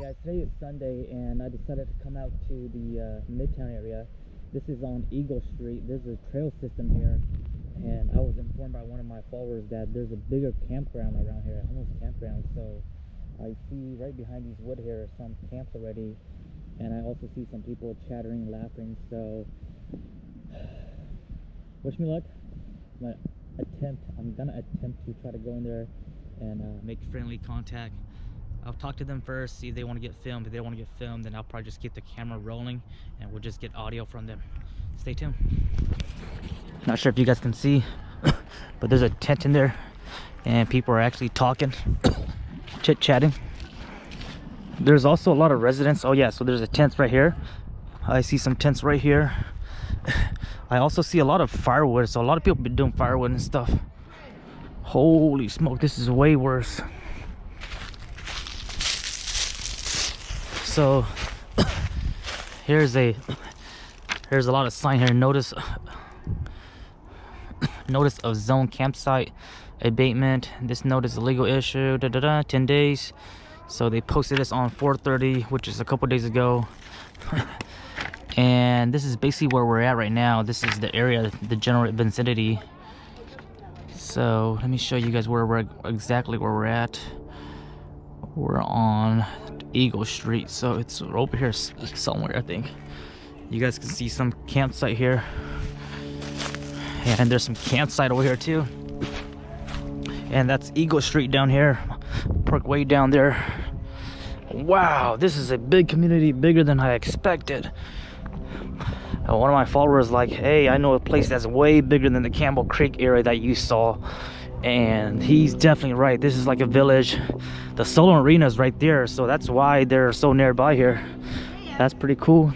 guys, today is Sunday and I decided to come out to the Midtown area. This is on Eagle Street. There's a trail system here, and I was informed by one of my followers that there's a bigger campground around here, almost campground. So I see right behind these wood here some camps already, and I also see some people chattering, laughing. So wish me luck. I'm gonna attempt to try to go in there and make friendly contact. I'll talk to them first, see if they want to get filmed. If they want to get filmed, then I'll probably just keep the camera rolling and we'll just get audio from them. Stay tuned. Not sure if you guys can see, but there's a tent in there and people are actually talking, chit-chatting. There's also a lot of residents. Oh yeah, so there's a tent right here. I see some tents right here. I also see a lot of firewood, so a lot of people been doing firewood and stuff. Holy smoke, this is way worse. So here's a lot of sign here. Notice of zone campsite abatement. This notice is legal issue. 10 days. So they posted this on 4:30, which is a couple days ago. And this is basically where we're at right now. This is the area, the general vicinity. So let me show you guys exactly where we're at. We're on Eagle Street, so it's over here somewhere, I think. You guys can see some campsite here, and there's some campsite over here too. And that's Eagle Street down here, Parkway down there. Wow, this is a big community, bigger than I expected. One of my followers like, hey, I know a place that's way bigger than the Campbell Creek area that you saw. And he's definitely right. This is like a village. The Solar Arena is right there, so that's why they're so nearby here. That's pretty cool.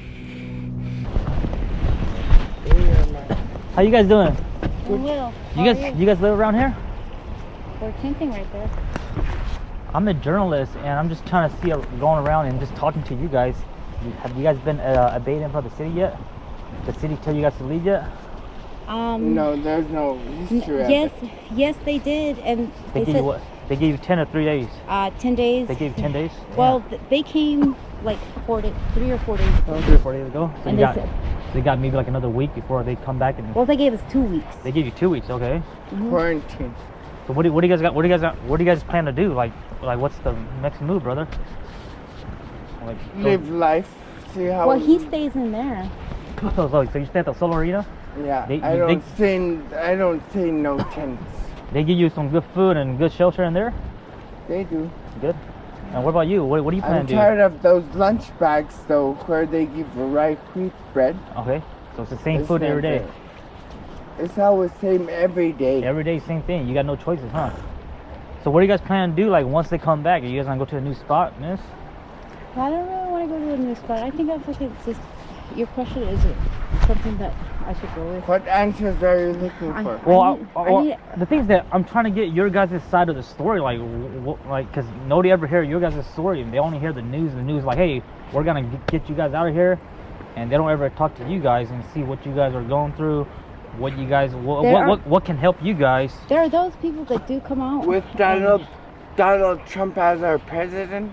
How you guys doing? Doing well. You guys live around here? We're tenting right there. I'm a journalist and I'm just trying to see going around and just talking to you guys. Have you guys been abated from the city yet? The city tell you guys to leave yet? No, there's no history. Yes, they did, and they gave you what? They gave you 10 or 3 days. 10 days. They gave you 10 days. Well, they came like 3 or 4 days ago. 3 or 4 days ago. So and they got maybe like another week before they come back and. Well, they gave us 2 weeks. They gave you 2 weeks, okay? Quarantine. So what do you guys got? What do you guys plan to do? Like what's the next move, brother? Like, live life. See how. Well, he stays in there. So you stay at the Solar Arena? Yeah. I don't see no tents. They give you some good food and good shelter in there? They do. Good. And what about you? What do you plan to do? I'm tired of those lunch bags though, where they give rye wheat bread. Okay. So it's the same food every day. It's always same every day. Every day, same thing. You got no choices, huh? So what do you guys plan to do? Like once they come back, are you guys gonna go to a new spot, miss? I don't really want to go to a new spot. I think that's like it's just. Your question is something that I should go with. What answers are you looking for? Well, the thing is that I'm trying to get your guys' side of the story, like, because nobody ever hear your guys' story, and they only hear the news. And the news, like, hey, we're gonna get you guys out of here, and they don't ever talk to you guys and see what you guys are going through, what you guys, what can help you guys. There are those people that do come out with Donald Trump as our president.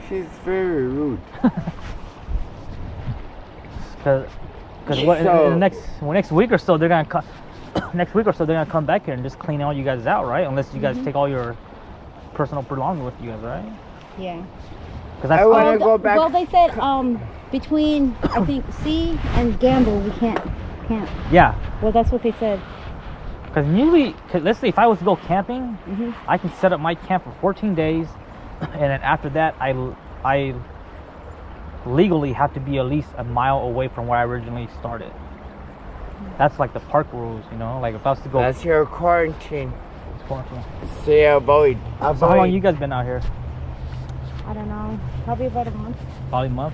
She's very rude. Because in the next week or so they're gonna come back here and just clean all you guys out, right? Unless you guys take all your personal belongings with you guys, right? Yeah. Because I want to go back. Well, they said between I think C and Gamble we can't. Yeah. Well, that's what they said. Because usually, let's say if I was to go camping, I can set up my camp for 14 days, and then after that I legally have to be at least a mile away from where I originally started. That's like the park rules, you know. Like if I was to go. That's your quarantine. It's quarantine. Say avoid. So how long you guys been out here? I don't know. Probably about a month. Probably a month.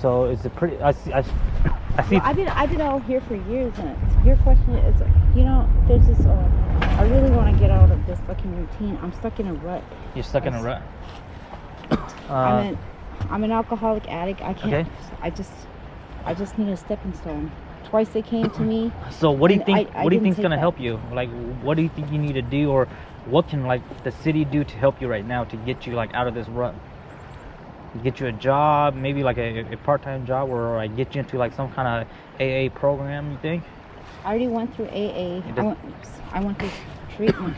So is it pretty? I see. Well, I've been out here for years, and your question is, you know, there's this. I really want to get out of this fucking routine. I'm stuck in a rut. You're stuck in a rut. I'm an alcoholic addict. I can't. Okay. I just need a stepping stone. Twice they came to me. So what do you think? What do you think's gonna help you? Like, what do you think you need to do, or what can like the city do to help you right now to get you like out of this rut? get you a job, maybe like a part-time job, or like get you into like some kind of AA program? You think? I already went through AA. I went through treatment.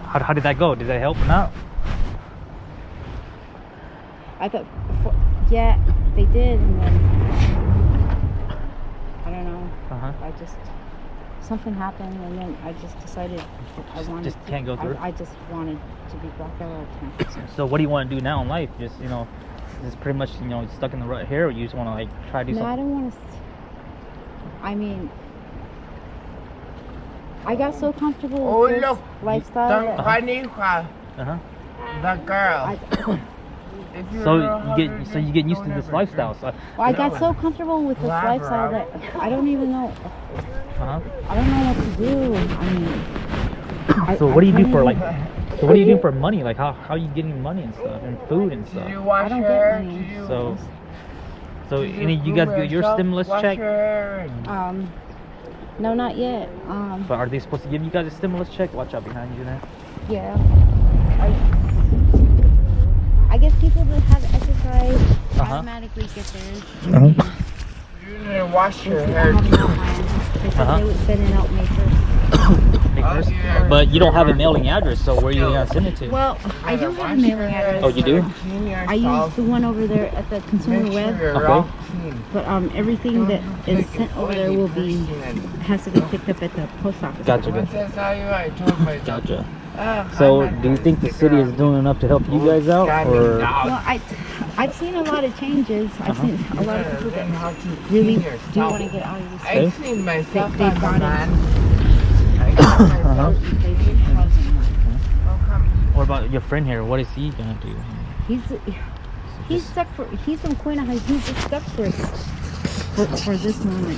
How did that go? Did that help or not? I thought, yeah, they did, and then I don't know. I just something happened, and then I just decided I wanted. Just can't go through. I just wanted to be back out of town. So what do you want to do now in life? Just just pretty much stuck in the rut here, or you just want to like try to do something? No, I don't want to. I mean, I got so comfortable with this lifestyle. The girl. So you get used to this lifestyle. So I got so comfortable with this lifestyle that I don't even know. I don't know what to do. I mean, so what do you do for like? So what do you do for money? Like how are you getting money and stuff and food and stuff? I don't get money. So you guys get your stimulus check? No, not yet. But are they supposed to give you guys a stimulus check? Watch out behind you there. Yeah. I guess people that have exercise automatically get theirs. You need to wash your hair too. They said they would send it out May 1st. But you don't have a mailing address, so where are you gonna send it to? Well, I do have a mailing address. Oh, you do? I use the one over there at the consumer web. Okay. But everything that is sent over there has to be picked up at the post office. Gotcha. So, do you think the city is doing enough to help you guys out, or? Well, I've seen a lot of changes. I've seen a lot of people that really do want to get out of this. I've seen myself They bought it. What about your friend here? What is he gonna do? He's stuck for. He's from Quina Heights. He's just stuck for this moment.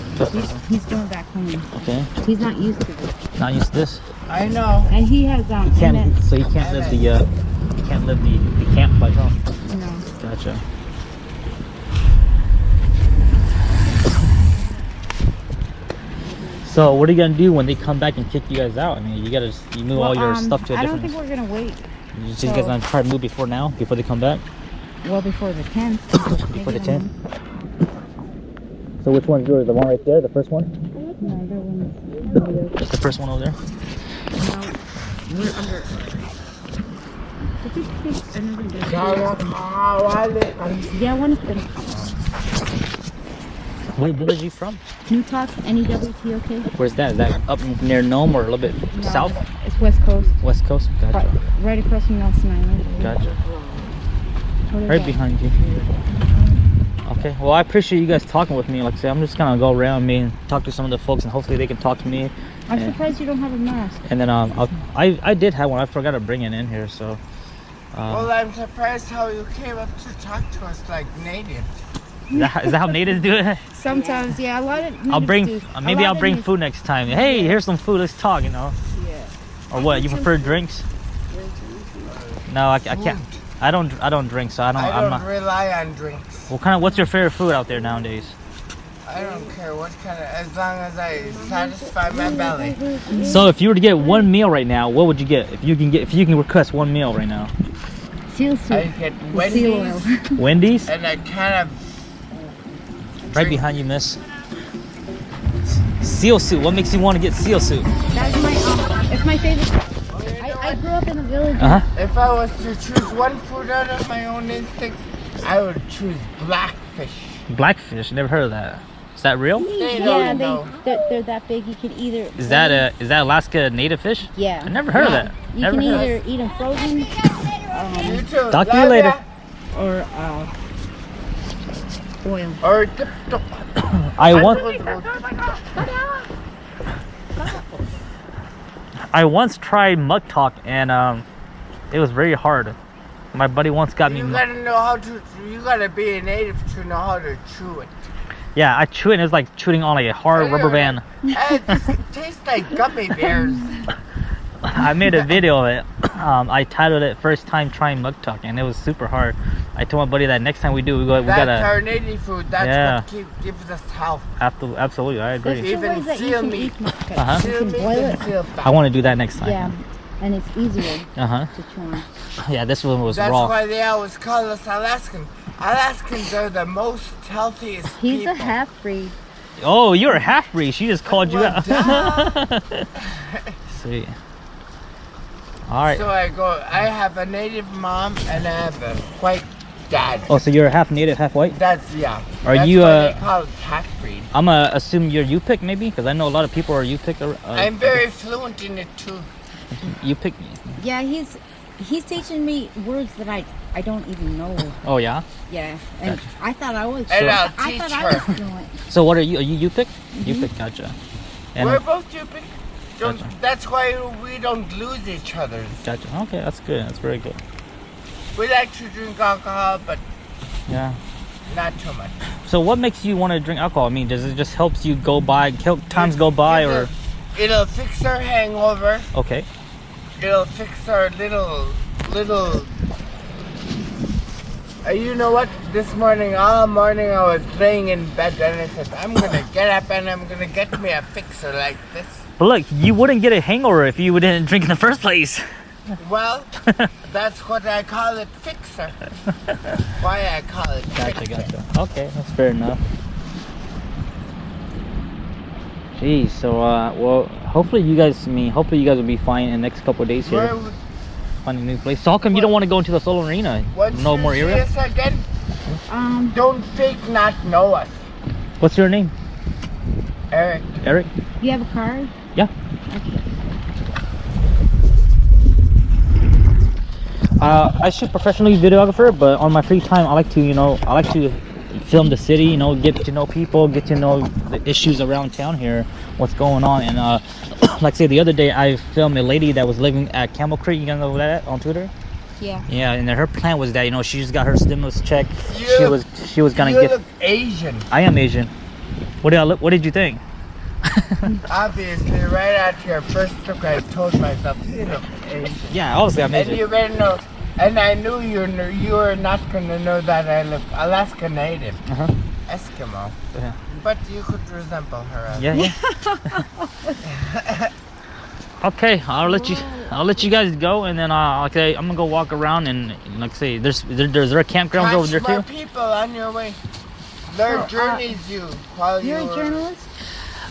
He's going back home. Okay. He's not used to this. Not used to this. I know. And he has So he can't live the camp life, huh? No. Gotcha. So what are you gonna do when they come back and kick you guys out? I mean, you move all your stuff to a different. I don't think we're gonna wait. You guys gonna try to move before they come back? Well, before the 10th. Before the 10th. So which one's yours? The one right there, the first one? No, that one's Just the first one over there. No, we're under. Yeah, one is good. What village are you from? New Talk, NEWT, Where's that? Is that up near Nome or a little bit south? It's West Coast. West Coast? Gotcha. Right across from Nelson Island. Gotcha. Right behind you. Okay, well I appreciate you guys talking with me. Like I said, I'm just gonna go around and talk to some of the folks, and hopefully they can talk to me. I'm surprised you don't have a mask. And then I did have one. I forgot to bring it in here, so. Well, I'm surprised how you came up to talk to us like natives. Is that how natives do it? Sometimes, yeah, a lot of natives I'll bring do. I'll bring food next time. Hey, here's some food. Let's talk. Yeah. Or what? You prefer drinks? No, I can't. I don't drink, so I'm not rely on drinks. What's your favorite food out there nowadays? I don't care what kind of, as long as I satisfy my belly. So if you were to get one meal right now, what would you get? If you can request one meal right now. Seal soup. I get Wendy's. Wendy's? And I kind of right behind you, miss. Seal soup. What makes you want to get seal soup? That's it's my favorite. I grew up in a village. If I was to choose one food out of my own instinct, I would choose blackfish. Blackfish? Never heard of that. Is that real? Yeah, they're that big. You can either. Is that Alaska native fish? Yeah. I never heard of that. You can either eat them frozen. You too. Talk to you later. Or oil. Or I once tried mug talk, and it was very hard. My buddy once got me. You gotta be a native to know how to chew it. Yeah, I chew it, and it was like chewing on like a hard rubber band. It just tastes like gummy bears. I made a video of it. I titled it "First Time Trying Mug Talk," and it was super hard. I told my buddy that next time we do, we gotta. That's our native food. That's what gives us health. Absolutely, I agree. Even seal meat. You can boil it. I want to do that next time. Yeah, and it's easier to chew on. Yeah, this one was That's raw. why they always call us Alaskan. Alaskans are the most healthiest He's people. a half-breed. Oh, you're a half-breed. She just called you Well, out. duh. Sweet. All right. So I have a native mom and I have a white dad. Oh, so you're half native, half white? That's, yeah. Are That's you, why they call it half-breed. I'm gonna assume you're U-Pick maybe, because I know a lot of people are U-Pick. I'm very fluent in it too. U-Pick. Yeah, he's teaching me words that I don't even know. Oh yeah. Yeah, and Gotcha. I thought I was. And I'll I teach thought her. I was fluent. So what are you? Are you U-Pick? U-Pick, gotcha. And We're both stupid. Gotcha. That's why we don't lose each other. gotcha. Okay, that's good. That's very good. We like to drink alcohol, but Yeah. not too much. So what makes you want to drink alcohol? I mean, does it just helps you go by, help times go by, or? It'll fix our hangover. Okay. It'll fix our little. You know what? This morning, all morning, I was laying in bed and I said, I'm gonna get up and I'm gonna get me a fixer like this. But look, you wouldn't get a hangover if you didn't drink in the first place. Well, that's what I call it, fixer. Why I call it fixer. Gotcha. Okay, that's fair enough. Geez, so well, hopefully you guys will be fine in the next couple of days here. Where, Find a new place. So how come you don't want to go into the Solar Arena? once No you more see area? us again, don't fake not know us. What's your name? Eric. Eric? You have a card? Yeah. Okay. I shoot professionally videographer, but on my free time I like to film the city, get to know people, get to know the issues around town here, what's going on. And like say the other day I filmed a lady that was living at Camel Creek. You guys know that on Twitter? Yeah. Yeah, and her plan was that she just got her stimulus check. You- She was gonna You get. look Asian. I am Asian. What did you think? Obviously, right after your first look, I told myself, you look Asian. Yeah, obviously I'm And Asian. you better know. And I knew you were not going to know that I look Alaska Native. Uh-huh. Eskimo. Yeah. But you could resemble her. as Yeah. Okay, I'll let you guys go, and then I'm gonna go walk around, and like I say, there are campgrounds over there Catch more too. people on your way. Their journeys you while You're you a journalist?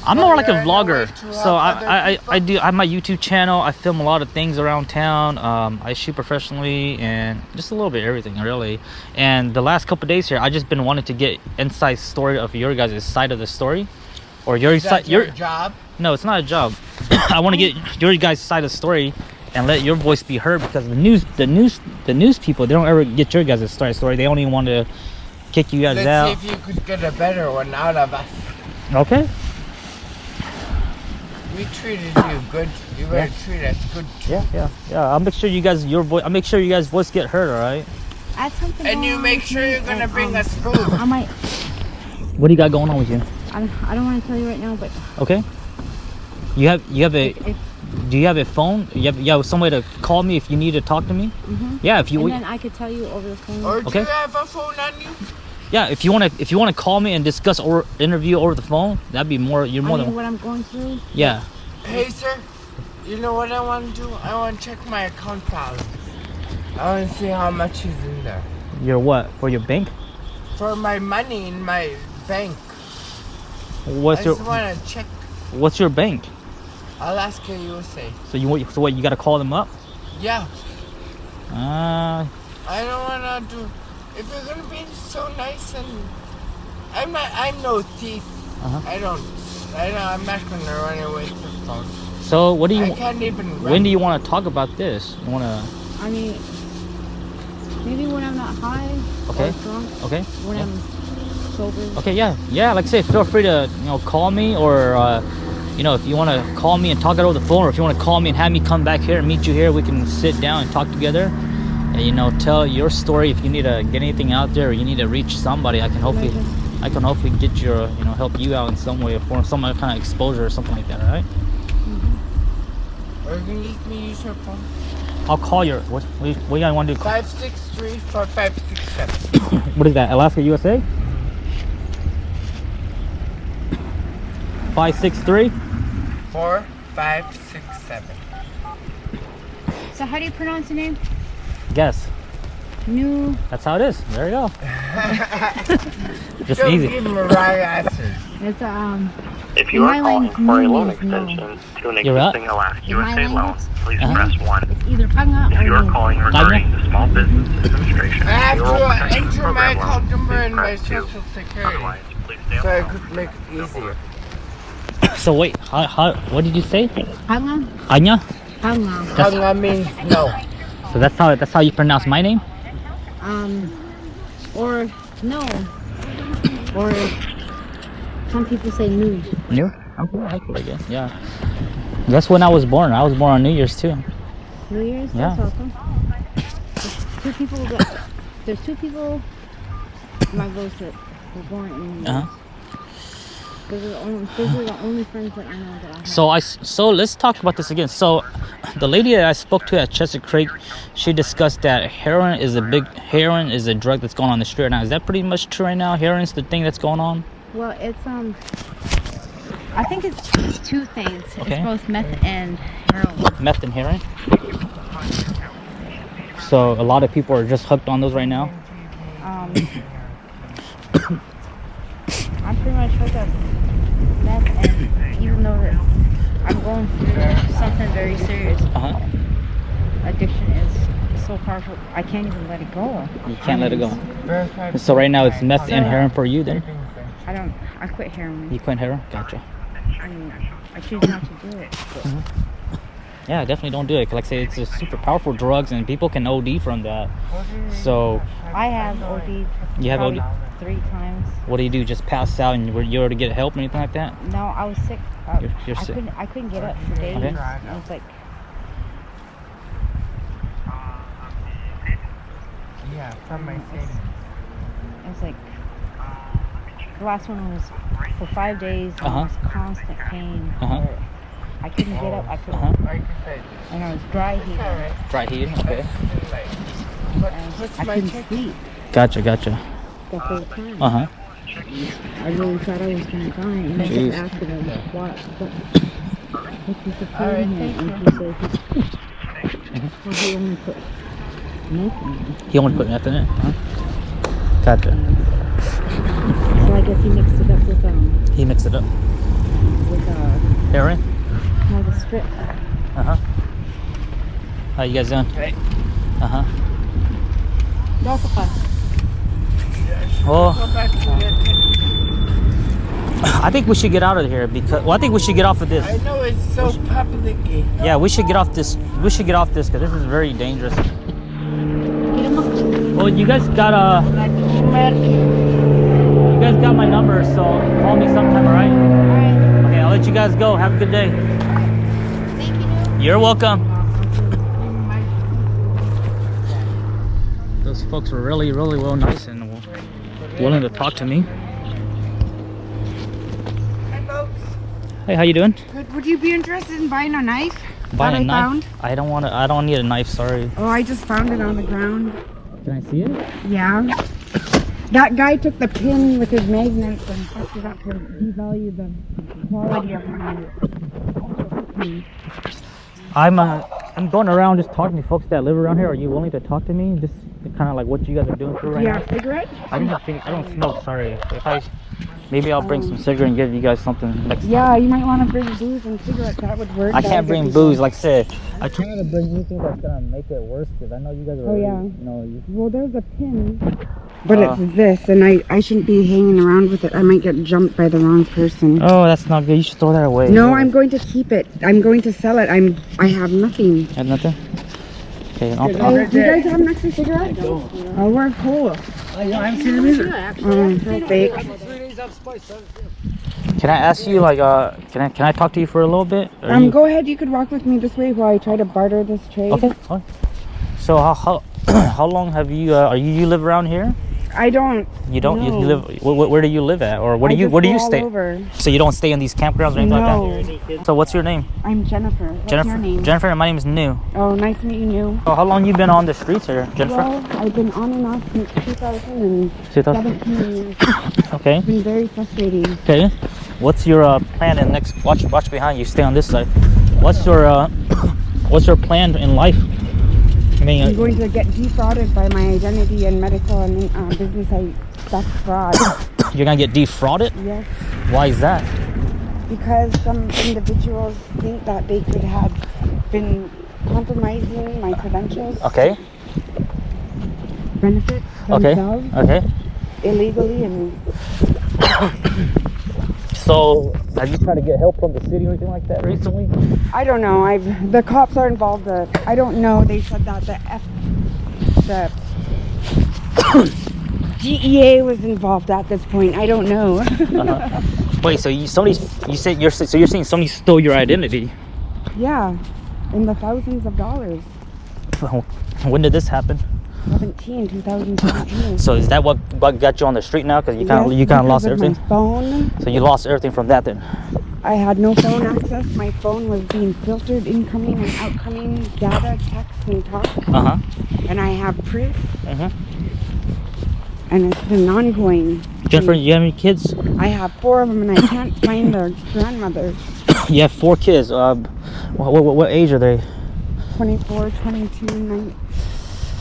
I'm more like a you're on your way vlogger, to so help other I people? have my YouTube channel. I film a lot of things around town. I shoot professionally and just a little bit of everything really. And the last couple of days here, I just been wanting to get inside story of your guys' side of the story, or your Is side. that your job? No, it's not a job. I want to get your guys' side of the story and let your voice be heard, because the news people, they don't ever get your guys' story. They only want to kick you guys Let's out. see if you could get a better one out of us. Okay. We treated you good. You better treat us good too. Yeah. I'll make sure you guys voice get heard. All right. I have something And going you on make with sure me, you're gonna and, bring us food. I might. What do you got going on with you? I don't want to tell you right now, but Okay. You have a. if Do you have a phone? You have some way to call me if you need to talk to me? Yeah, if you and then I could tell you over the phone. Or do Okay. you have a phone on you? yeah, if you want to call me and discuss or interview over the phone, that'd be more. You're more I mean, than. what I'm going through. Yeah. Hey, sir. You know what I want to do? I want to check my account balance. I want to see how much is in there. Your what? For your bank? For my money in my bank. What's I your just want to check What's your bank? Alaska USA. So what? You gotta call them up? Yeah. Uh, I don't want to do... If you're going to be so nice and... I'm no thief. Uh-huh. I'm not going to run away with the phone. so what do you? I can't even run. When do you want to talk about this? You wanna? I mean, maybe when I'm not high Okay. or drunk. Okay. When Yeah. I'm sober. Okay. Yeah. Like I say, feel free to call me, or if you want to call me and talk it over the phone, or if you want to call me and have me come back here and meet you here, we can sit down and talk together. And tell your story. If you need to get anything out there, or you need to reach somebody, I can hopefully get your help you out in some way, or some kind of exposure or something like that. All right. Or you can let me use your phone. I'll call your what do you want to do? 563-4567. What is that? Alaska, USA? 563. 4567. So how do you pronounce your name? Guess. New. That's how it is. There you go. Just Don't easy. give him a wrong answer. It's If you my are calling language, for a new loan means no. extension to an You're what? existing Alaska In my USA loan, language, please Uh-huh. press 1. It's either panga If or you are new. calling regarding the Small Business Administration I have Payroll to Protection enter my Program account loan, number please and my press 2. social security Otherwise, please stay so on I the phone. could make it easier. So wait, what did you say? Panga? Anya? Panga. Hanga means no. So that's how you pronounce my name? Or no. Or some people say new. New? Okay, that's pretty good. Yeah. That's when I was born. I was born on New Year's too. New Year's? Yeah. That's awesome. There's two people in my village that were born in New Year's. Uh-huh. Those are the only friends that I know that I have. So let's talk about this again. So the lady that I spoke to at Chesapeake Creek, she discussed that heroin is a drug that's going on the street right now. Is that pretty much true right now? Heroin's the thing that's going on? Well, it's I think it's two things. Okay. It's both meth and heroin. Meth and heroin? So a lot of people are just hooked on those right now? I'm pretty much hooked up meth, and even though that I'm going through something very serious, Uh-huh. addiction is so powerful. I can't even let it go. You can't let it go. So right now it's meth and heroin for you then? I quit heroin. You quit heroin? Gotcha. I choose not to do it. Yeah, definitely don't do it. 'Cause like I say, it's a super powerful drugs and people can OD from that. So I have OD'd you have probably OD? 3 times. What do? Just pass out and you were to get help or anything like that? No, I was sick. You're sick. I couldn't get up for days. Okay. And it was like, Yeah, from my savings. it was like, the last one was for 5 days. And Uh-huh. it was constant pain. Uh-huh. where I couldn't get up. I couldn't. Uh-huh. Like I said, And I was dry heaving. Dry heat. Okay. What's I my couldn't check? sleep Gotcha. the whole time. Uh-huh. I really thought I was gonna die. And I Jeez. just asked her, what was the All right, pain here? thank And she said, well, he only put meth in it. He only put meth in it? Huh? Gotcha. So I guess he mixed it up with He mixed it up. Heroin? no, the strip. Uh-huh. How you guys doing? Hey. Uh-huh. That's a fun. Well, Go back to the I think we should get out of here because I think we should get off of this. I know it's so public-y. Yeah, we should get off this. We should get off this because this is very dangerous. Well, you guys got my number, so call me sometime, alright? Alright. Okay, I'll let you guys go. Have a good day. Thank you. You're welcome. Those folks were really well nice and willing to talk to me. Hi, folks. Hey, how you doing? Good. Would you be interested in buying a knife? Buying that a knife? Found? I don't need a knife, sorry. Oh, I just found it on the ground. Can I see it? Yeah. That guy took the pin with his magnets and hooked it up to devalue the quality of it. I'm going around just talking to folks that live around here. Are you willing to talk to me? Just kind of like what you guys are doing through right Yeah, now? cigarette? I don't smoke, sorry. Maybe I'll bring some cigarette and give you guys something next time. Yeah, you might want to bring booze and cigarettes. That would work. I That can't would bring be booze, good. like I said. I try to bring anything that's gonna make it worse because I know you guys are. Oh, yeah. You know, Well, there's a pin, but it's this, and I shouldn't be hanging around with it. I might get jumped by the wrong person. oh, that's not good. You should throw that away. No, I'm going to keep it. I'm going to sell it. I have nothing. Have nothing? Okay, Oh, do you guys have an extra cigarette? Oh, we're cool. I'm serious. Oh, fake. Can I ask you, like, can I talk to you for a little bit? Go ahead. You could walk with me this way while I try to barter this trade. Okay. Fine. So how long have you you live around here? I don't. You don't. No. You live. Where do you live at, or where do you all stay? Over. So you don't stay in these campgrounds or anything like that? So what's your name? I'm Jennifer. What's Jennifer. your name? Jennifer, and my name is Nu. Oh, nice to meet you. So how long you been on the streets here, Jennifer? Well, I've been on and off since 2017 years. Okay. It's been very frustrating. Okay. What's your plan in next? Watch behind you. Stay on this side. What's your plan in life? I mean, I'm going to get defrauded by my identity and medical and business. That's fraud. you're gonna get defrauded? Yes. Why is that? Because some individuals think that they could have been compromising my credentials. Okay. Benefit Okay. themselves Okay. illegally and. So, have you tried to get help from the city or anything like that recently? I don't know. The cops are involved. I don't know. They said that the DEA was involved at this point. I don't know. Wait, so you're saying somebody stole your identity? Yeah, in the thousands of dollars. When did this happen? 2017. So is that what got you on the street now? Because you kind of lost everything. My phone. So you lost everything from that then. I had no phone access. My phone was being filtered, incoming and outcoming data, text, and talk. And I have proof. And it's been ongoing. Jennifer, you have any kids? I have 4 of them, and I can't find their grandmothers. You have 4 kids. What age are they? 24, 22, 9,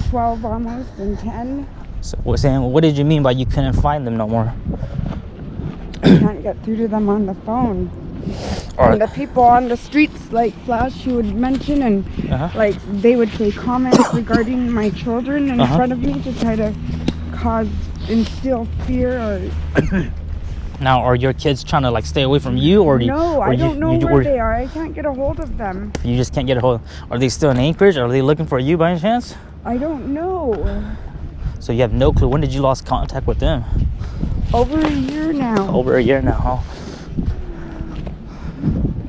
12 almost, and 10. So what did you mean by you couldn't find them no more? I can't get through to them on the phone. And the people on the streets, like Flash, you would mention, and like they would say comments regarding my children in front of me to try to instill fear or. Now, are your kids trying to like stay away from you, or no? I don't know where they are. I can't get a hold of them. You just can't get a hold. Are they still in Anchorage? Are they looking for you by any chance? I don't know. So you have no clue. When did you lose contact with them? Over a year now. Over a year now. Huh?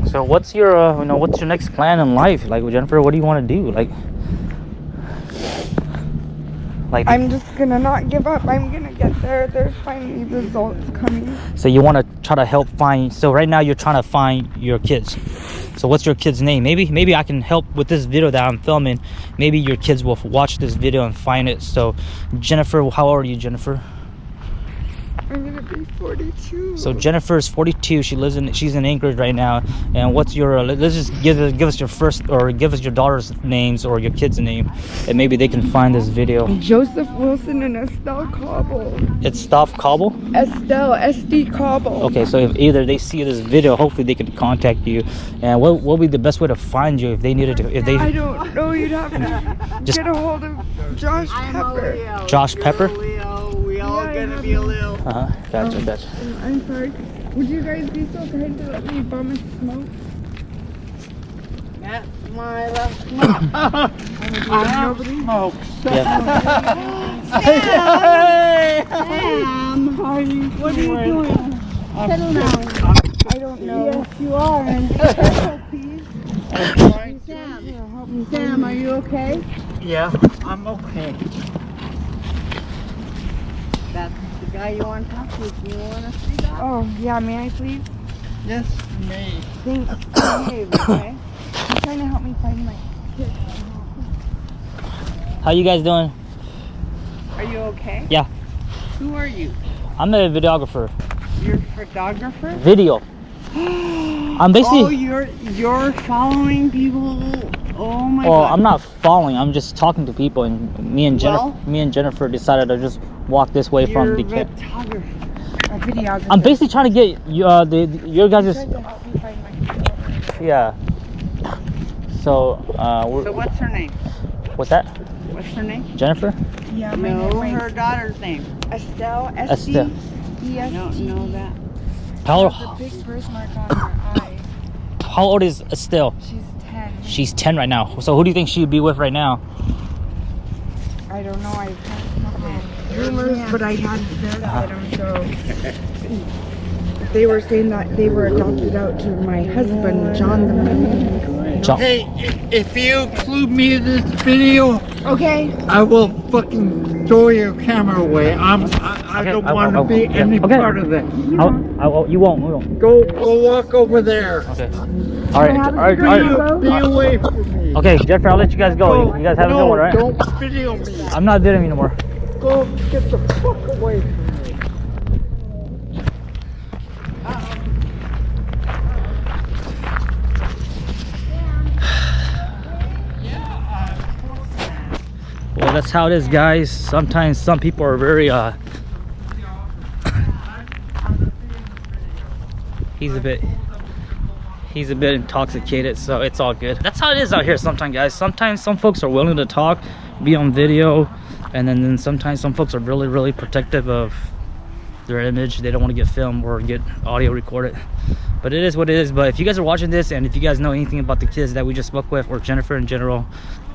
So what's your what's your next plan in life? Like, Jennifer, what do you want to do? Like I'm just gonna not give up. I'm gonna get there. There's finally results coming. So you want to try to help find. So right now you're trying to find your kids. So what's your kid's name? Maybe I can help with this video that I'm filming. Maybe your kids will watch this video and find it. So Jennifer, how old are you, Jennifer? I'm gonna be 42. So Jennifer is 42. She's in Anchorage right now. And what's your? Let's just give us your first, or give us your daughter's names or your kid's name, and maybe they can find this video. Joseph Wilson and Estelle Cobble. It's Stop Cobble. Estelle SD Cobble. Okay, so if either they see this video, hopefully they can contact you. And what would be the best way to find you if they needed to? If they? I don't know. You'd have to just get a hold of Josh Pepper. Josh Pepper. We all gonna be a little. Gotcha. I'm sorry. Would you guys be so kind to let me bum and smoke? That's my left smoke. I have smoke. Sam, what are you doing? Settle down. I don't know. Yes, you are. And be careful, please. Sam, are you okay? Yeah, I'm okay. That's the guy you want to talk to. Do you want to see that? Oh, yeah, may I please? Yes, me. Thanks. Behave, okay? He's trying to help me find my kids. How you guys doing? Are you okay? Yeah. Who are you? I'm a videographer. You're a photographer? Video. I'm basically. Oh, you're following people. Oh my Well, God. I'm not following. I'm just talking to people, and me and Jennifer decided to just walk this way from the camp. A videographer. I'm basically trying to get your guys'. Trying to help me find my kids. Yeah. So So what's her name? what's that? What's her name? Jennifer? Yeah, her daughter's name. Estelle. Estelle. I don't know that. How There's a big birthmark on her eye. How old is Estelle? She's 10. She's 10 right now. So who do you think she'd be with right now? I don't know. I've heard rumors, but I hadn't verified them, so they were saying that they were adopted out to my husband, John the Marine. John. Hey, if you include me in this video, Okay. I will fucking throw your camera away. I don't want to be any part of that. You won't. Go walk over there. Okay. All right. Be away from me. Okay, Jennifer, I'll let you guys go. You guys have a good one, right? Don't video me. I'm not videoing you no more. Go get the fuck away from me. that's how it is, guys. Sometimes some people are very he's a bit intoxicated, so it's all good. That's how it is out here sometimes, guys. Sometimes some folks are willing to talk, be on video, and then sometimes some folks are really protective of their image. They don't want to get filmed or get audio recorded, but it is what it is. But if you guys are watching this, and if you guys know anything about the kids that we just spoke with, or Jennifer in general,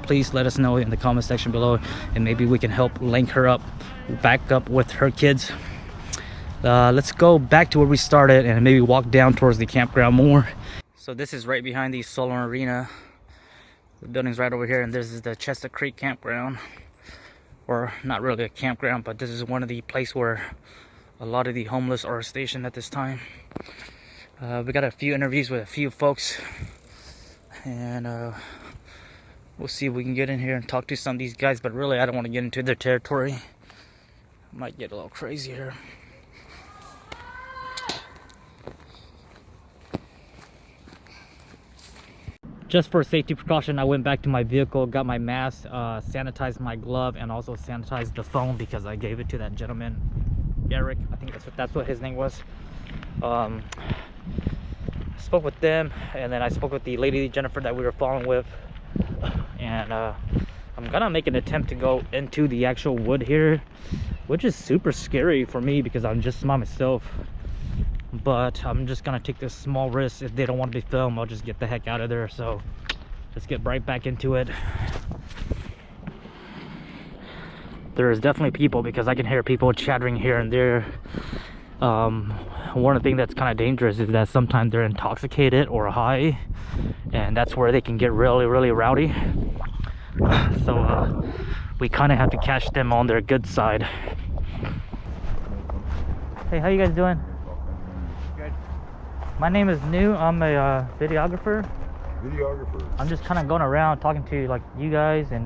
please let us know in the comment section below, and maybe we can help link her up back up with her kids. Let's go back to where we started and maybe walk down towards the campground more. So this is right behind the Solar Arena. The building's right over here, and this is the Chester Creek campground, or not really a campground, but this is one of the places where a lot of the homeless are stationed at this time. We got a few interviews with a few folks, and we'll see if we can get in here and talk to some of these guys, but really I don't want to get into their territory. Might get a little crazy here. Just for safety precaution, I went back to my vehicle, got my mask, sanitized my glove, and also sanitized the phone because I gave it to that gentleman, Eric. I think that's what his name was. Spoke with them, and then I spoke with the lady Jennifer that we were following with, and I'm gonna make an attempt to go into the actual wood here, which is super scary for me because I'm just by myself. But I'm just gonna take this small risk. If they don't want to be filmed, I'll just get the heck out of there. So let's get right back into it. There is definitely people, because I can hear people chattering here and there. One of the things that's kind of dangerous is that sometimes they're intoxicated or high, and that's where they can get really rowdy. So we kind of have to catch them on their good side. Hey, how you guys doing? My name is New. I'm a videographer. I'm just kind of going around talking to like you guys and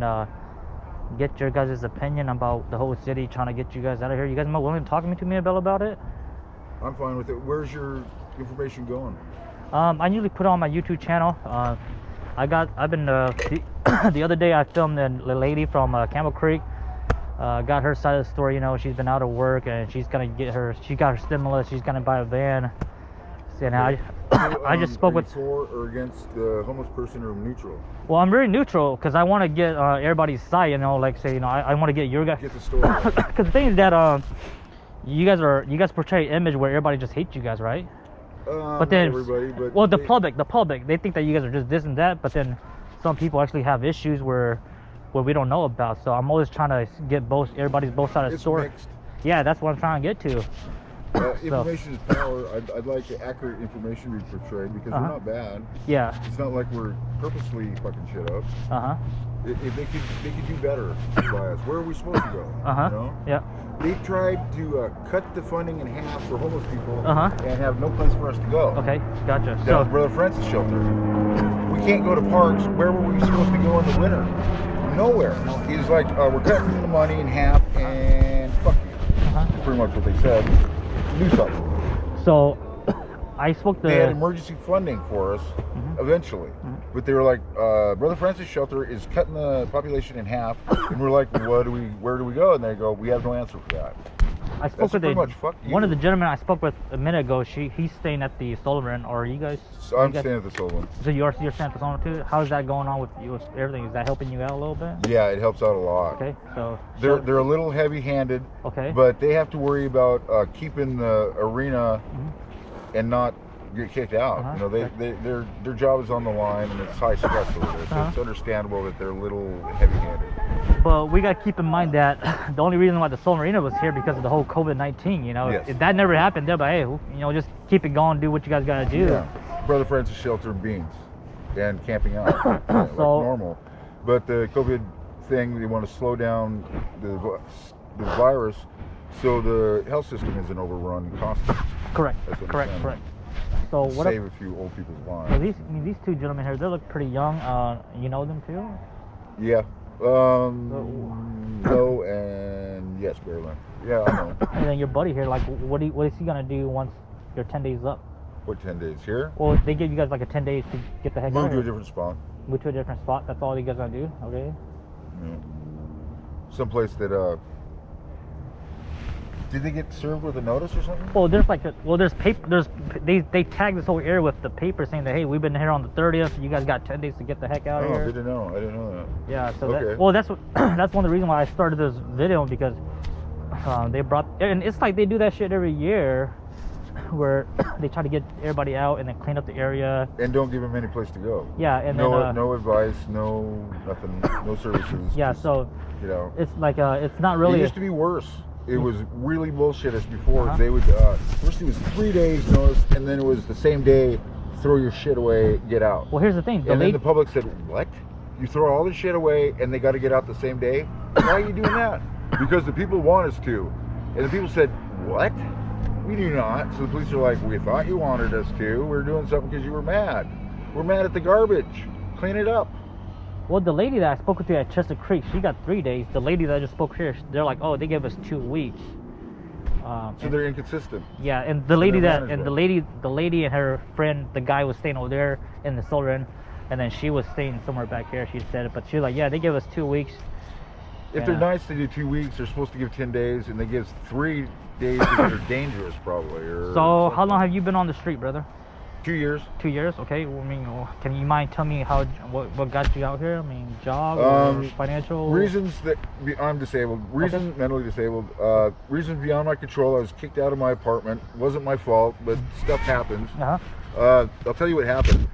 get your guys' opinion about the whole city, trying to get you guys out of here. You guys are willing to talk to me about it? I'm fine with it. Where's your information going? I usually put it on my YouTube channel. I've been the other day I filmed a lady from Campbell Creek. Got her side of the story. You know, she's been out of work and she got her stimulus. She's gonna buy a van. And I just spoke with. For or against the homeless person, or neutral? Well, I'm very neutral because I want to get everybody's side. You know, like say, you know, I want to get your guys. Get the story. Because the thing is that you guys portray an image where everybody just hates you guys, right? But then, everybody, but well, the public, they think that you guys are just this and that. But then, some people actually have issues where we don't know about. So I'm always trying to get both sides of the story. Mixed. Yeah, that's what I'm trying to get to. Information is power. I'd like accurate information to be portrayed, because we're not bad. Yeah. It's not like we're purposely fucking shit up. If they could do better by us. Where are we supposed to go? You know? Yeah. They tried to cut the funding in half for homeless people and have no place for us to go. Okay, gotcha. That So was Brother Francis shelter. We can't go to parks. Where were we supposed to go in the winter? Nowhere. He's like, we're cutting the money in half and fuck you. That's pretty much what they said. Do something. So I spoke to. They had emergency funding for us eventually, but they were like, Brother Francis shelter is cutting the population in half, and we're like, where do we go? And they go, we have no answer for that. I spoke with one of the gentlemen I spoke with a minute ago. He's staying at the Sullivan. Or you guys? So I'm staying at the Sullivan. So you're staying at the Sullivan too? How's that going on with you? With everything? Is that helping you out a little bit? Yeah, it helps out a lot. Okay, so they're a little heavy-handed. Okay. But they have to worry about keeping the arena and not get kicked out. You know, their job is on the line, and it's high stress over there. So it's understandable that they're a little heavy-handed. But we got to keep in mind that the only reason why the Soul Arena was here because of the whole COVID-19. You know, if that never happened, they're like, hey, you know, just keep it going, do what you guys got to do. Yeah. Brother Francis shelter and beans and camping out like normal. But the COVID thing, they want to slow down the virus so the health system isn't overrun and costly. Correct. So what? Save a few old people's lives. So these two gentlemen here, they look pretty young. You know them too? Yeah. No and yes, barely. Yeah, I know. And then your buddy here, like, what is he gonna do once your 10 days up? What, 10 days here? Well, they give you guys like a 10 days to get the heck out of here. Move to a different spot. Move to a different spot. That's all you guys gonna do. Okay. Yeah. someplace that did they get served with a notice or something? Well, there's paper. They tag this whole area with the paper saying that, hey, we've been here on the 30th. You guys got 10 days to get the heck out of Oh, here. I didn't know that. Yeah. So Okay. that's what that's one of the reasons why I started this video, because they brought, and it's like they do that shit every year, where they try to get everybody out and then clean up the area. And don't give them any place to go. Yeah, and no, then no advice, no nothing, no services. yeah, just, so you know, it's like it's not really. It used to be worse. It was really bullshitish before. Uh-huh. They would first it was 3 days notice, and then it was the same day, throw your shit away, get out. Well, here's the thing. And then the public said, what? You throw all this shit away and they got to get out the same day? Why are you doing that? Because the people want us to. And the people said, what? We do not. So the police are like, we thought you wanted us to. We're doing something because you were mad. We're mad at the garbage. Clean it up. Well, the lady that I spoke with at Chester Creek, she got 3 days. The lady that I just spoke here, they're like, oh, they gave us 2 weeks. So they're inconsistent. Yeah, and the lady they're that, and management. the lady and her friend, the guy was staying over there in the solar end, and then she was staying somewhere back here. She said it, but she was like, yeah, they gave us 2 weeks. If they're nice, they do 2 weeks. They're supposed to give 10 days, and they give 3 days because they're dangerous, probably. Or So, how long have you been on the street, brother? 2 years. 2 years? Okay. Well, I mean, can you mind tell me what got you out here? I mean, job or financial reasons that I'm disabled. Reasons mentally disabled. Reasons beyond my control. I was kicked out of my apartment. Wasn't my fault, but stuff happens. I'll tell you what happened.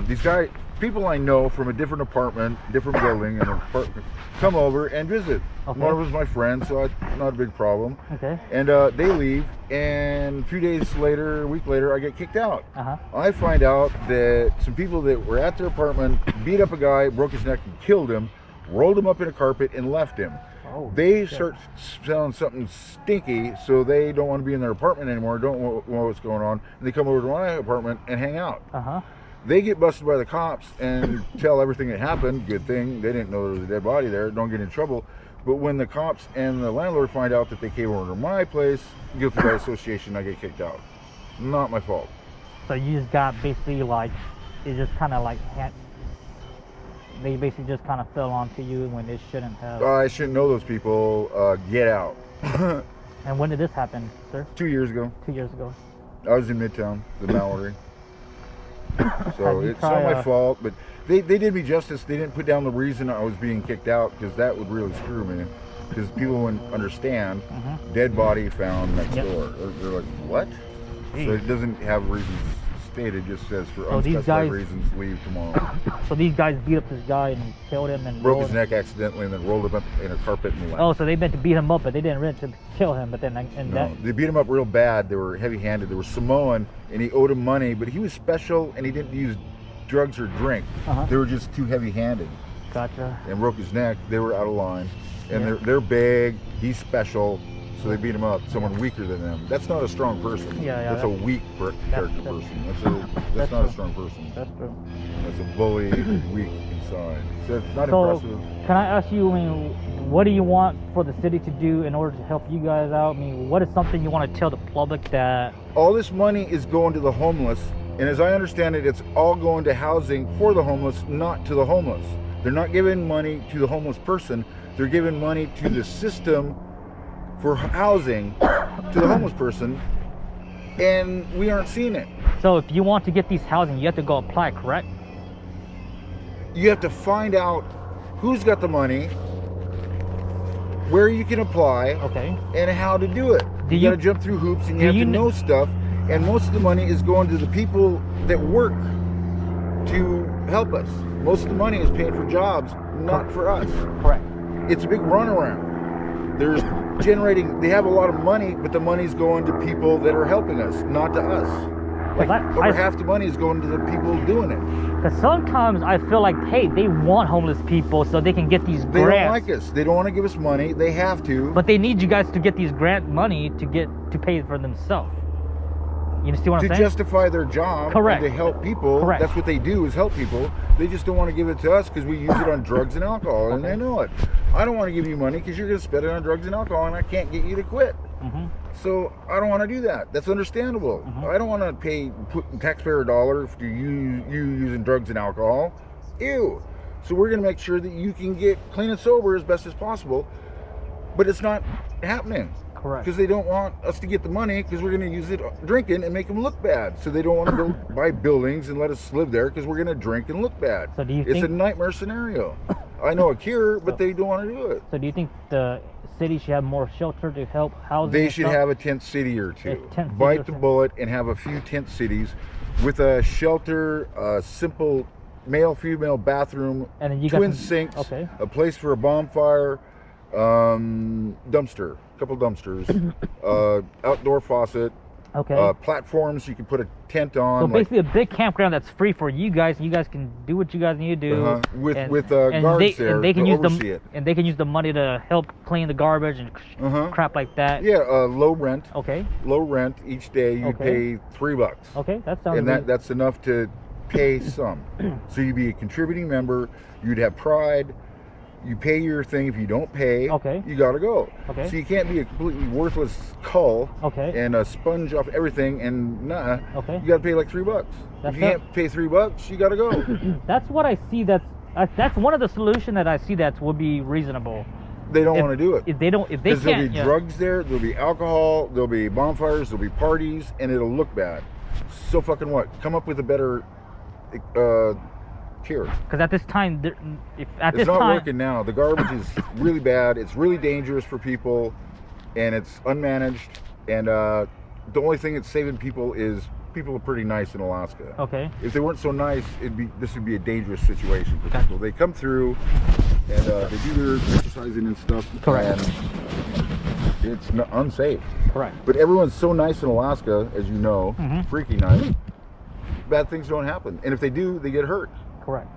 These guys, people I know from a different apartment, different building, and apartment, come over and visit. Okay. One of them was my friend, so not a big problem. Okay. And they leave, and a few days later, a week later, I get kicked out. Uh-huh. I find out that some people that were at their apartment beat up a guy, broke his neck, and killed him, rolled him up in a carpet, and left him. Oh, They shit. start smelling something stinky, so they don't want to be in their apartment anymore, don't know what's going on, and they come over to my apartment and hang out. Uh-huh. They get busted by the cops and tell everything that happened. Good thing they didn't know there was a dead body there, don't get in trouble. But when the cops and the landlord find out that they came over to my place, guilty by association, I get kicked out. Not my fault. So you just got basically like, it just kind of like, they basically just kind of fell onto you when they shouldn't have. I shouldn't know those people. Get out. And when did this happen, sir? 2 years ago. 2 years ago. I was in Midtown, the Mallory. So Have you it's not tried, my fault, but they did me justice. They didn't put down the reason I was being kicked out, because that would really screw me. Because people wouldn't understand. Dead body found next Yep. door. They're like, what? So it doesn't have reasons stated. Just says for So these unspecified guys- reasons, leave tomorrow. So these guys beat up this guy and killed him and Broke rolled his neck accidentally and then rolled him up in a carpet and left. Oh, so they meant to beat him up, but they didn't meant to kill him. But then, and No, that. they beat him up real bad. They were heavy-handed. They were Samoan, and he owed him money, but he was special, and he didn't use drugs or drink. They were just too heavy-handed. Gotcha. And broke his neck. They were out of line, and Yeah. they're big. He's special, so they beat him up. Someone weaker than them. That's not a strong person. Yeah, That's that- a weak character that's- person. That's not a strong person. That's true. That's a bully, weak inside. So it's not So, impressive. can I ask you, I mean, what do you want for the city to do in order to help you guys out? I mean, what is something you want to tell the public that... All this money is going to the homeless, and as I understand it, it's all going to housing for the homeless, not to the homeless. They're not giving money to the homeless person. They're giving money to the system for housing to the homeless person, and we aren't seeing it. So if you want to get these housing, you have to go apply, correct? You have to find out who's got the money, where you can apply, Okay. and how to do it. You got to jump through hoops, and you have to know stuff, and most of the money is going to the people that work to help us. Most of the money is paid for jobs, not for us. Correct. It's a big runaround. There's generating, they have a lot of money, but the money's going to people that are helping us, not to us. Like over half the money is going to the people doing it. Because sometimes I feel like, hey, they want homeless people so they can get these They grants. don't like us. They don't want to give us money. They have to. But they need you guys to get these grant money to pay for themselves. You see what I'm to saying? justify their job. Correct. And to help people. Correct. That's what they do, is help people. They just don't want to give it to us because we use it on drugs and alcohol, and they know it. I don't want to give you money because you're going to spend it on drugs and alcohol, and I can't get you to quit. So I don't want to do that. That's understandable. I don't want to put taxpayer dollar for you using drugs and alcohol. Ew. So we're going to make sure that you can get clean and sober as best as possible. But it's not happening. Correct. Because they don't want us to get the money because we're going to use it drinking and make them look bad. So they don't want to buy buildings and let us live there because we're going to drink and look bad. So do you it's think... a nightmare scenario. I know a cure, but they don't want to do it. So do you think the city should have more shelter to help housing? They should have a tent city or two. Tent Bite city the or bullet and have a few tent cities with a shelter, a simple male-female bathroom, and then you twin got some, sinks, okay. a place for a bonfire, dumpster, a couple dumpsters, outdoor faucet, okay. platforms you can put a tent on. So basically a big campground that's free for you guys, and you guys can do what you guys need to do. With and guards there and they can to use oversee it. And they can use the money to help clean the garbage and crap like that. Yeah, low rent. Okay. Low rent each day. You pay $3. Okay, that sounds. And that's enough to pay some. So you'd be a contributing member. You'd have pride. You pay your thing. If you don't pay, you gotta go. Okay. So you can't be a completely worthless cull. Okay. And a sponge off everything and Okay. You gotta pay like $3. If you can't pay $3, you gotta go. That's what I see. That's one of the solutions that I see that would be reasonable. They don't want to do it. If they can't, there'll be drugs there. There'll be alcohol. There'll be bonfires. There'll be parties, and it'll look bad. So fucking what? Come up with a better cure. Because at this time, it's not working now. The garbage is really bad. It's really dangerous for people, and it's unmanaged. And the only thing that's saving people is people are pretty nice in Alaska. Okay. If they weren't so nice, this would be a dangerous situation for people. They come through and they do their exercising and stuff. Correct. And it's unsafe. Correct. But everyone's so nice in Alaska, as you know, freaky nice. Bad things don't happen, and if they do, they get hurt. Correct.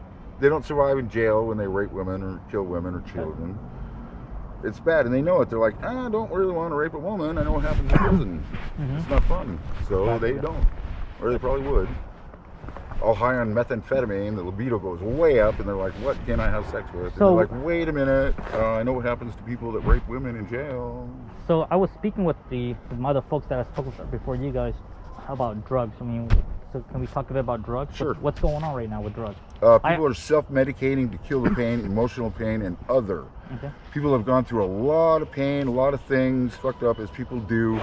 They don't survive in jail when they rape women or kill women or children. It's bad, and they know it. They're like, I don't really want to rape a woman. I know what happens in prison. It's not fun. So they don't. Or they probably would. All high on methamphetamine, the libido goes way up, and they're like, what can I have sex with? And they're like, wait a minute. I know what happens to people that rape women in jail. So I was speaking with the other folks that I spoke with before you guys about drugs. I mean, so can we talk a bit about drugs? Sure. What's going on right now with drugs? People are self-medicating to kill the pain, emotional pain, and other. Okay. People have gone through a lot of pain, a lot of things fucked up as people do,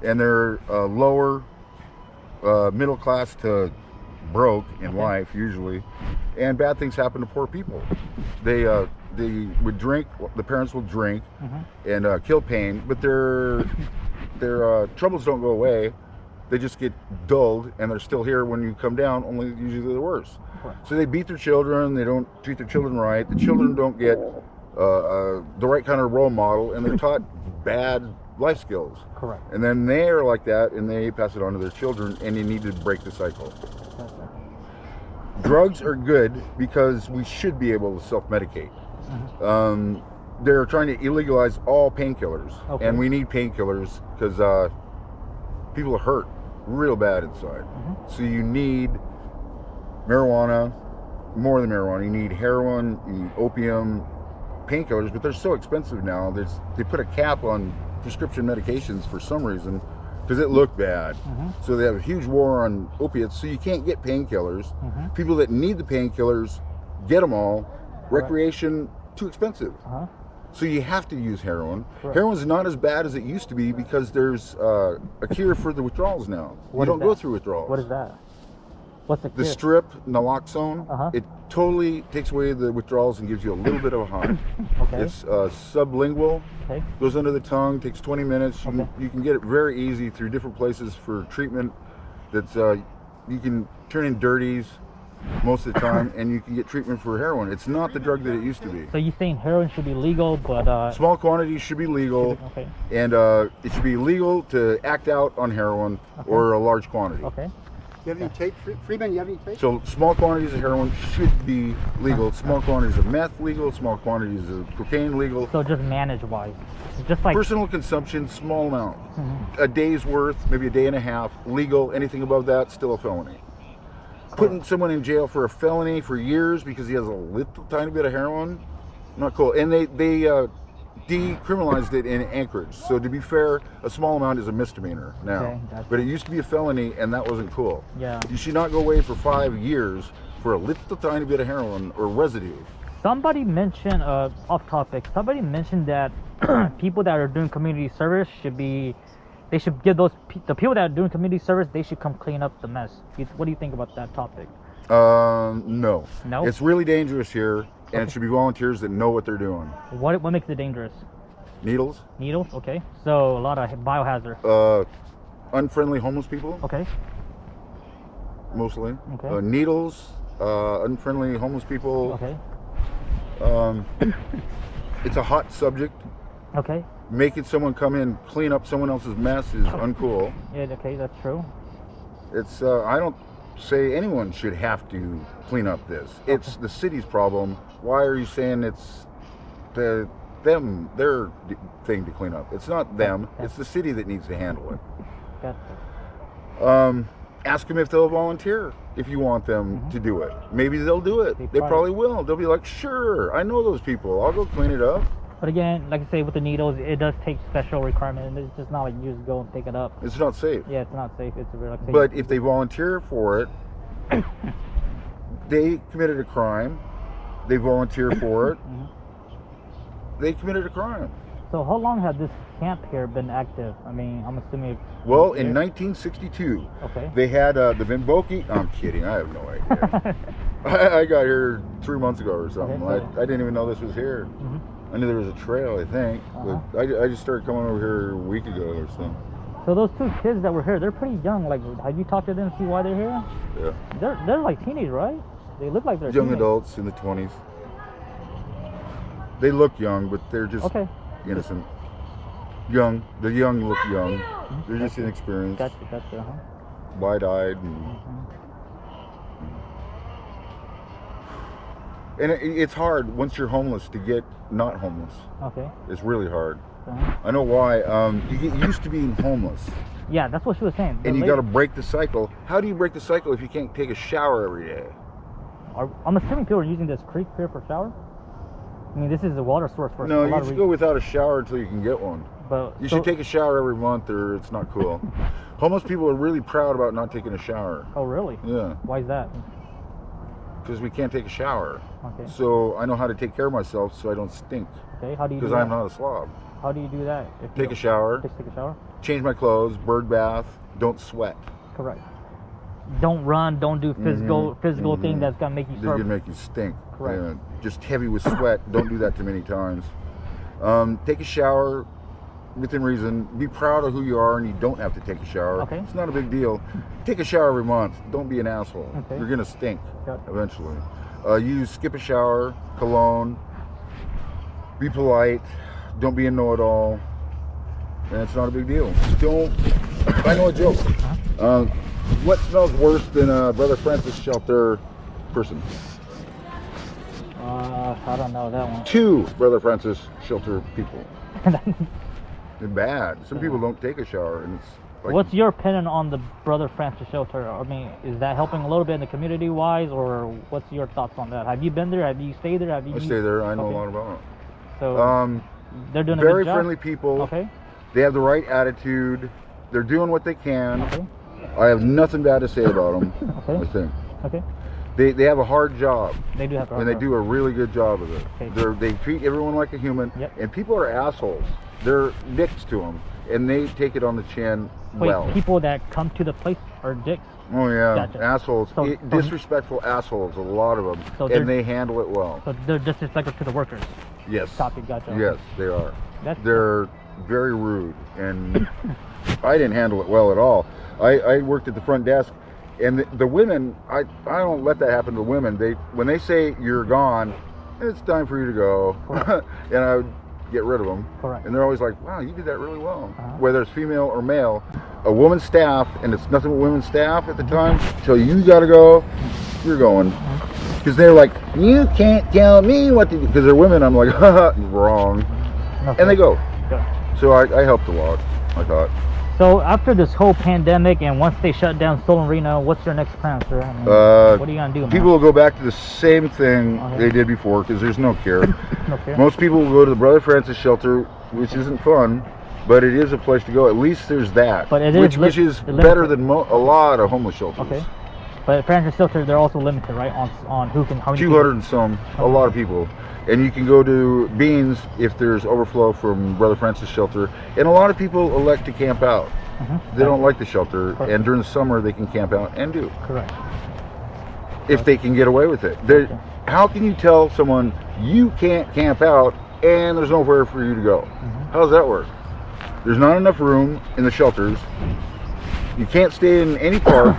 and they're lower middle class to broke in life usually, and bad things happen to poor people. They would drink. The parents will drink and kill pain, but their troubles don't go away. They just get dulled, and they're still here when you come down, only usually they're worse. So they beat their children, they don't treat their children right, the children don't get the right kind of role model, and they're taught bad life skills. Correct. And then they're like that, and they pass it on to their children, and you need to break the cycle. Drugs are good because we should be able to self-medicate. They're trying to illegalize all painkillers, and we need painkillers because people are hurt real bad inside. So you need marijuana, more than marijuana. You need heroin, you need opium, painkillers, but they're so expensive now. They put a cap on prescription medications for some reason because it looked bad. So they have a huge war on opiates, so you can't get painkillers. People that need the painkillers get them all. Recreation, too expensive. So you have to use heroin. Heroin's not as bad as it used to be because there's a cure for the withdrawals now. You don't go through withdrawals. What is that? What's the cure? The strip, naloxone, it totally takes away the withdrawals and gives you a little bit of a high. It's sublingual, goes under the tongue, takes 20 minutes. You can get it very easy through different places for treatment. That's you can turn in dirties most of the time, and you can get treatment for heroin. It's not the drug that it used to be. So you're saying heroin should be legal, but small quantities should be legal, and it should be legal to act out on heroin or a large quantity. You have any tape, Freeman? You have any tape? So small quantities of heroin should be legal. Small quantities of meth legal. Small quantities of cocaine legal. So just manage-wise, just like personal consumption, small amount, a day's worth, maybe a day and a half, legal. Anything above that, still a felony. Putting someone in jail for a felony for years because he has a little tiny bit of heroin, not cool. And they decriminalized it in Anchorage. So to be fair, a small amount is a misdemeanor now. But it used to be a felony, and that wasn't cool. You should not go away for 5 years for a little tiny bit of heroin or residue. Somebody mentioned, off topic, somebody mentioned that people that are doing community service they should give the people that are doing community service, they should come clean up the mess. What do you think about that topic? No. No? It's really dangerous here, and it should be volunteers that know what they're doing. What makes it dangerous? Needles? Needles, okay. So a lot of biohazard. Unfriendly homeless people, Okay. mostly. Okay. Needles, unfriendly homeless people. Okay. It's a hot subject. Okay. Making someone come in, clean up someone else's mess is uncool. Yeah, okay, that's true. It's I don't say anyone should have to clean up this. It's the city's problem. Why are you saying it's their thing to clean up? It's not them. It's the city that needs to handle it. Gotcha. Ask them if they'll volunteer if you want them to do it. Maybe they'll do it. They probably will. They'll be like, sure, I know those people. I'll go clean it up. But again, like I say, with the needles, it does take special requirement. It's just not like you just go and pick it up. It's not safe. Yeah, it's not safe. It's a relaxation. But if they volunteer for it, they committed a crime. They volunteer for it. They committed a crime. So how long had this camp here been active? I mean, I'm assuming. Well, in 1962, Okay. they had the Vimboki. I'm kidding. I have no idea. I got here 3 months ago or something. Okay, I didn't even know this was here. I knew there was a trail, I think, but I just started coming over here a week ago or something. So those two kids that were here, they're pretty young. Like, have you talked to them, see why they're here? Yeah. They're like teenagers, right? They look like they're Young teenagers. adults in the 20s. They look young, but they're just innocent. Young. The young look young. They're just inexperienced. Gotcha. Wide-eyed. And it's hard once you're homeless to get not homeless. Okay. It's really hard. I know why. You get used to being homeless. Yeah, that's what she was saying. And you got to break the cycle. How do you break the cycle if you can't take a shower every day? I'm assuming people are using this creek here for shower. I mean, this is a water source for No, a lot you of should go without a shower until you can get one. But you should take a shower every month, or it's not cool. Homeless people are really proud about not taking a shower. Oh, really? Yeah. Why is that? Because we can't take a shower. Okay. So I know how to take care of myself so I don't stink. Okay. How do you? Because I'm not a slob. How do you do that? Take a shower. Just take a shower. Change my clothes. Bird bath. Don't sweat. Correct. Don't run. Don't do physical thing that's gonna make you. They're gonna make you stink. Correct. Yeah. Just heavy with sweat. Don't do that too many times. Take a shower within reason. Be proud of who you are, and you don't have to take a shower. Okay. It's not a big deal. Take a shower every month. Don't be an asshole. Okay. You're gonna stink Gotcha. eventually. Skip a shower. Cologne. Be polite. Don't be a know-it-all. And it's not a big deal. Don't. I know a joke. What smells worse than a Brother Francis shelter person? I don't know that one. 2 Brother Francis shelter people. They're bad. Some people don't take a shower, and it's like. What's your opinion on the Brother Francis shelter? I mean, is that helping a little bit in the community wise, or what's your thoughts on that? Have you been there? Have you stayed there? I stay there. I know a lot about it. So they're doing a very good job? friendly people. Okay. They have the right attitude. They're doing what they can. Okay. I have nothing bad to say about them. Okay. I think. Okay. They have a hard job. They do have a hard And they job. do a really good job of it. Okay. They treat everyone like a human. Yep. And people are assholes. They're dicks to them, and they take it on the chin well. Wait, people that come to the place are dicks? Oh yeah, Gotcha. assholes. So- Disrespectful assholes, a lot of them. So they're- and they handle it well. So they're disrespectful to the workers? Yes. Copy, gotcha. Yes, they are. That's- They're very rude, and I didn't handle it well at all. I worked at the front desk, and the women, I don't let that happen to the women. When they say you're gone, it's time for you to go, and I would get rid of them. Correct. And they're always like, wow, you did that really well. Uh-huh. Whether it's female or male, a woman's staff, and it's nothing but women's staff at the time, so you gotta go, you're going. Because they're like, you can't tell me what to do. Because they're women, I'm like, haha, wrong. Okay. And they go. Good. So I helped a lot, I thought. So after this whole pandemic and once they shut down Stolen Reno, what's your next plan, sir? I mean, what are you gonna do, man? People will go back to the same thing Okay. they did before because there's no care. No care? Most people will go to the Brother Francis shelter, which isn't fun, but it is a place to go. At least there's that, But it which is is it better limits- than a lot of homeless shelters. Okay. But franchise shelter, they're also limited, right? On who can, how many 200 and some, a lot of people. And you can go to Beans if there's overflow from Brother Francis shelter. And a lot of people elect to camp out. They don't like the shelter, Correct. and during the summer they can camp out and do. Correct. If they can get away with it. How can you tell someone you can't camp out and there's nowhere for you to go? How does that work? There's not enough room in the shelters. You can't stay in any park,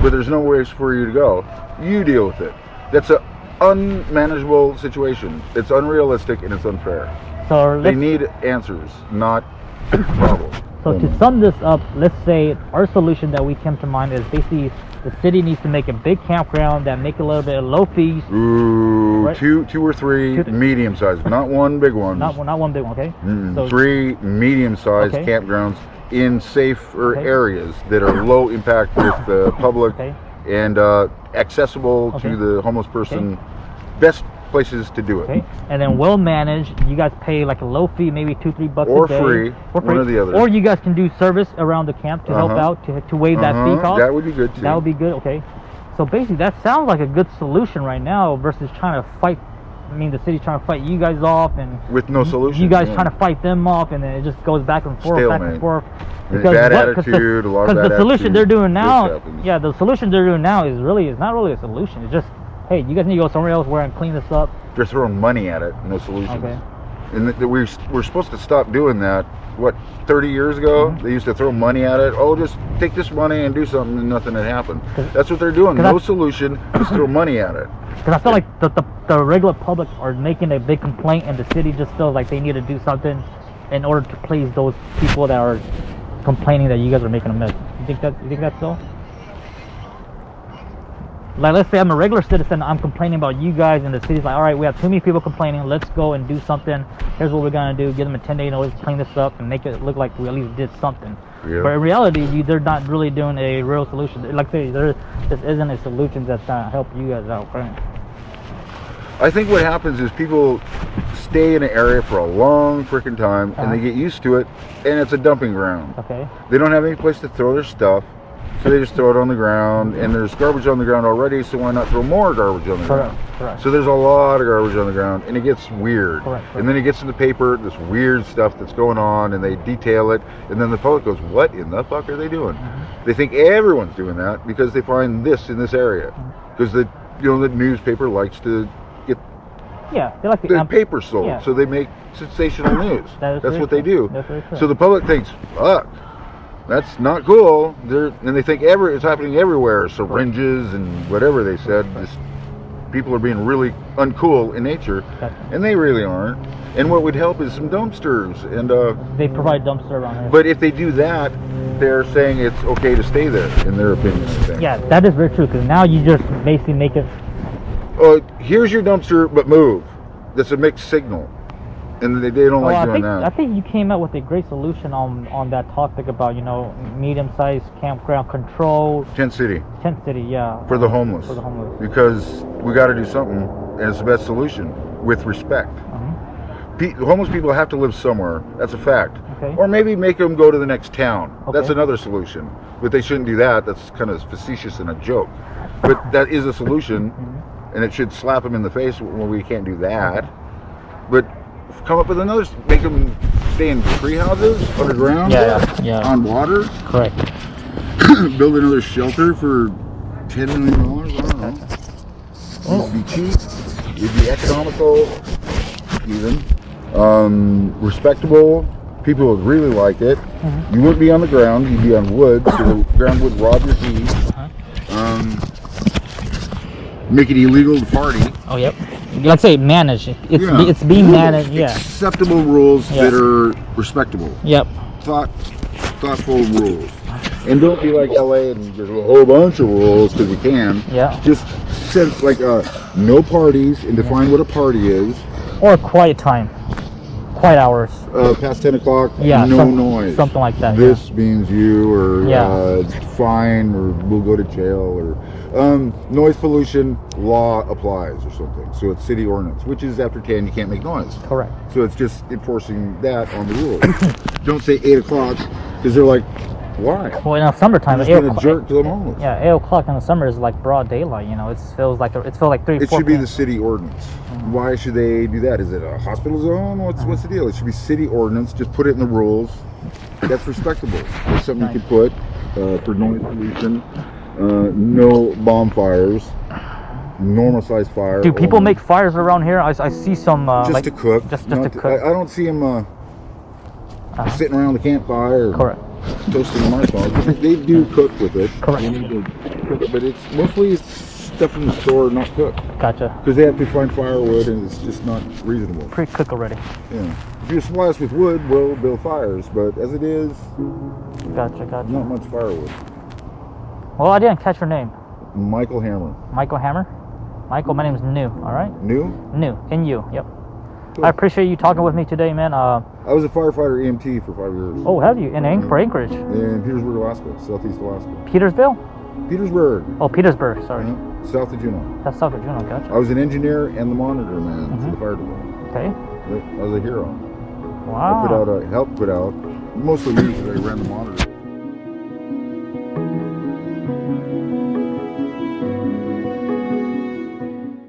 but there's no ways for you to go. You deal with it. That's an unmanageable situation. It's unrealistic and it's unfair. So they need answers, not problems. So to sum this up, let's say our solution that we came to mind is basically the city needs to make a big campground that make a little bit of low fees. Ooh, right? two or three medium sized, not one big one. Not one big one, okay? So 3 medium sized campgrounds in safer areas that are low impact with the public and accessible to the homeless person. Best places to do it. And then well managed. You guys pay like a low fee, maybe $2-3 or a day. Free, one or the other. Or you guys can do service around the camp to help out to waive that fee cost. That would be good too. That would be good. Okay. So basically, that sounds like a good solution right now versus trying to fight. I mean, the city's trying to fight you guys off, and with no solution. You guys trying to fight them off, and then it just goes back and forth, Stalemate. back and forth. Because bad attitude, a lot of bad attitude. Because the solution they're doing now, the solution they're doing now is not really a solution. It's just, hey, you guys need to go somewhere else where I can clean this up. They're throwing money at it, no solutions. Okay. And we're supposed to stop doing that. What, 30 years ago? They used to throw money at it. Oh, just take this money and do something, and nothing had happened. That's what they're doing. No solution, just throw money at it. Because I feel like the regular public are making a big complaint, and the city just feels like they need to do something in order to please those people that are complaining that you guys are making a mess. You think that's so? Like, let's say I'm a regular citizen, I'm complaining about you guys, and the city's like, all right, we have too many people complaining, let's go and do something. Here's what we're gonna do, give them a 10-day notice, clean this up, and make it look like we at least did something. Yeah. But in reality, they're not really doing a real solution. Like I say, this isn't a solution that's gonna help you guys out, right? I think what happens is people stay in an area for a long freaking time, and they get used to it, and it's a dumping ground. Okay. They don't have any place to throw their stuff. So they just throw it on the ground, and there's garbage on the ground already, so why not throw more garbage on the ground? Correct. So there's a lot of garbage on the ground, and it gets weird. Correct. And then it gets in the paper, this weird stuff that's going on, and they detail it, and then the public goes, what in the fuck are they doing? They think everyone's doing that because they find this in this area. Because the newspaper likes to get they like the paper sold, so they make sensational news. That's what they do. So the public thinks, fuck, that's not cool. And they think it's happening everywhere. Syringes and whatever they said. Just people are being really uncool in nature, and they really aren't. And what would help is some dumpsters. And they provide dumpster around here. But if they do that, they're saying it's okay to stay there, in their opinion. I think. Yeah, that is very true. Because now you just basically make it. Here's your dumpster, but move. That's a mixed signal. And they don't like doing that. I think you came out with a great solution on that topic about, medium-sized campground control. Tent city, yeah. For the homeless. Because we got to do something, and it's the best solution, with respect. Homeless people have to live somewhere. That's a fact. Okay. Or maybe make them go to the next town. Okay. That's another solution. But they shouldn't do that. That's kind of facetious and a joke. But that is a solution, and it should slap them in the face when we can't do that. But come up with another, make them stay in tree houses underground, on water. Correct. Build another shelter for $10 million. I don't know. It'd be cheap. It'd be economical, even respectable. People would really like it. You wouldn't be on the ground. You'd be on wood, so the ground would rob your feet. Make it illegal to party. Oh, yep. Like I say, managed. It's being managed. Yeah. Acceptable rules that are respectable. Yep. Thoughtful rules. And don't be like LA and there's a whole bunch of rules because you can. Yeah. Just set like no parties and define what a party is. Or quiet time. Quiet hours. Past 10 o'clock. Yeah. No noise. Something like that. This means you or fine or we'll go to jail or noise pollution law applies or something. So it's city ordinance, which is after 10 you can't make noise. Correct. So it's just enforcing that on the rules. Don't say 8 o'clock because they're like, Why? Well, in the summertime, I'm 8 just being a o'clock. jerk to the homeless. Yeah, 8 o'clock in the summer is like broad daylight. You know, it feels like 3, It 4 should be p.m. the city ordinance. Why should they do that? Is it a hospital zone? What's the deal? It should be city ordinance. Just put it in the rules. That's respectable. There's something you can put for noise pollution. No bonfires. Normal size fire. Do people make fires around here? I see some just like to cook. Just to cook. I don't see them sitting around the campfire. Correct. Toasting marshmallows. They do cook with it. Correct. They need to cook, but it's mostly stuff from the store, not cooked. Gotcha. Because they have to find firewood, and it's just not reasonable. Pre-cook already. Yeah. If you supply us with wood, we'll build fires. But as it is, Gotcha. not much firewood. Well, I didn't catch your name. Michael Hammer. Michael Hammer. Michael, my name is New. All right. New? New. N-U. Yep. Cool. I appreciate you talking with me today, man. I was a firefighter EMT for 5 years. Oh, have you? In Anchorage? In Petersburg, Alaska, southeast Alaska. Petersville? Petersburg. Oh, Petersburg. Sorry. South of Juneau. That's south of Juneau. Gotcha. I was an engineer and the monitor man for the fire department. Okay. I was a hero. Wow. I helped put out, mostly me because I ran the monitor.